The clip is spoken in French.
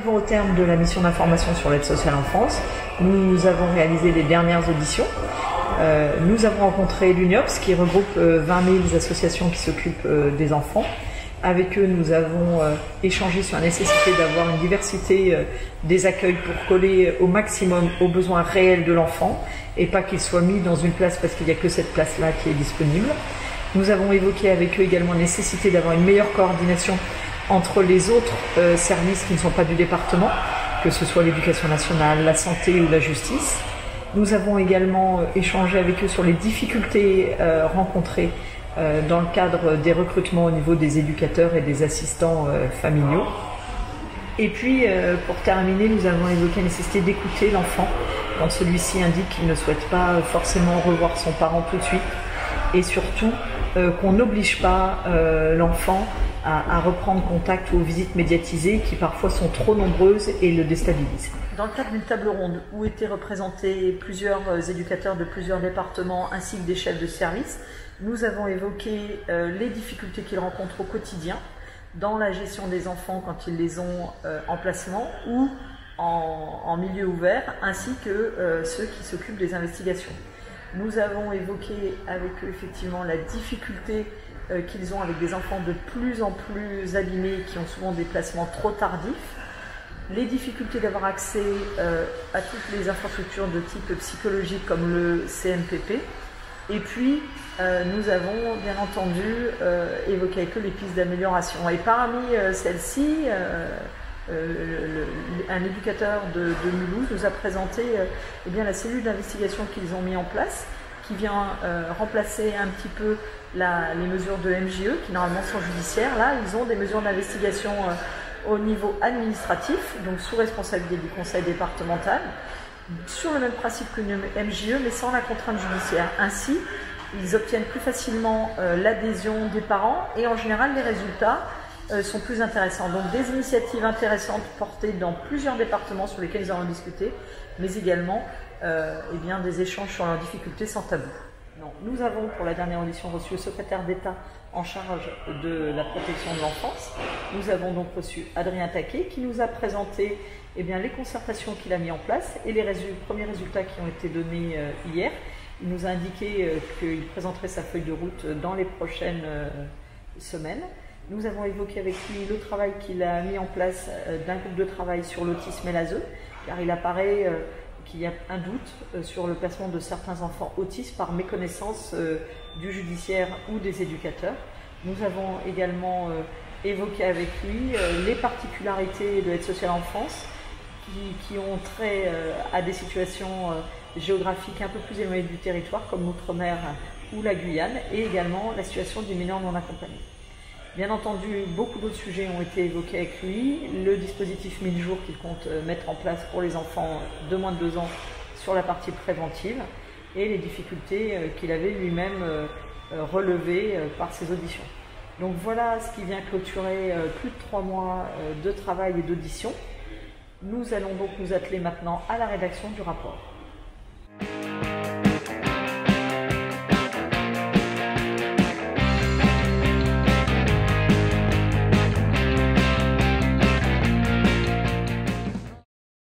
arrivons au terme de la mission d'information sur l'aide sociale en France. Nous avons réalisé les dernières auditions. Nous avons rencontré l'UNIOPS qui regroupe 20 000 associations qui s'occupent des enfants. Avec eux, nous avons échangé sur la nécessité d'avoir une diversité des accueils pour coller au maximum aux besoins réels de l'enfant et pas qu'il soit mis dans une place parce qu'il n'y a que cette place-là qui est disponible. Nous avons évoqué avec eux également la nécessité d'avoir une meilleure coordination entre les autres services qui ne sont pas du département, que ce soit l'éducation nationale, la santé ou la justice. Nous avons également échangé avec eux sur les difficultés rencontrées dans le cadre des recrutements au niveau des éducateurs et des assistants familiaux. Et puis, pour terminer, nous avons évoqué la nécessité d'écouter l'enfant quand celui-ci indique qu'il ne souhaite pas forcément revoir son parent tout de suite et surtout qu'on n'oblige pas l'enfant à reprendre contact ou aux visites médiatisées qui parfois sont trop nombreuses et le déstabilisent. Dans le cadre d'une table ronde où étaient représentés plusieurs éducateurs de plusieurs départements ainsi que des chefs de service, nous avons évoqué les difficultés qu'ils rencontrent au quotidien dans la gestion des enfants quand ils les ont en placement ou en milieu ouvert, ainsi que ceux qui s'occupent des investigations. Nous avons évoqué avec eux effectivement la difficulté qu'ils ont avec des enfants de plus en plus abîmés qui ont souvent des placements trop tardifs, les difficultés d'avoir accès à toutes les infrastructures de type psychologique comme le CMPP. Et puis, nous avons bien entendu évoqué avec eux les pistes d'amélioration. Et parmi celles-ci, un éducateur de Mulhouse nous a présenté eh bien, la cellule d'investigation qu'ils ont mis en place, qui vient remplacer un petit peu les mesures de MJE, qui normalement sont judiciaires. Là, ils ont des mesures d'investigation au niveau administratif, donc sous responsabilité du conseil départemental, sur le même principe qu'une MJE, mais sans la contrainte judiciaire. Ainsi, ils obtiennent plus facilement l'adhésion des parents et en général, les résultats sont plus intéressants. Donc des initiatives intéressantes portées dans plusieurs départements sur lesquels ils auront discuté, mais également eh bien, des échanges sur leurs difficultés sans tabou. Non. Nous avons pour la dernière audition reçu le secrétaire d'État en charge de la protection de l'enfance. Nous avons donc reçu Adrien Taquet qui nous a présenté eh bien, les concertations qu'il a mis en place et les premiers résultats qui ont été donnés hier. Il nous a indiqué qu'il présenterait sa feuille de route dans les prochaines semaines. Nous avons évoqué avec lui le travail qu'il a mis en place d'un groupe de travail sur l'autisme et l'ASE, car il apparaît qu'il y a un doute sur le placement de certains enfants autistes par méconnaissance du judiciaire ou des éducateurs. Nous avons également évoqué avec lui les particularités de l'aide sociale en France qui ont trait à des situations géographiques un peu plus éloignées du territoire comme l'Outre-mer ou la Guyane et également la situation des mineurs non accompagnés. Bien entendu, beaucoup d'autres sujets ont été évoqués avec lui, le dispositif 1000 jours qu'il compte mettre en place pour les enfants de moins de 2 ans sur la partie préventive et les difficultés qu'il avait lui-même relevées par ses auditions. Donc voilà ce qui vient clôturer plus de 3 mois de travail et d'audition. Nous allons donc nous atteler maintenant à la rédaction du rapport.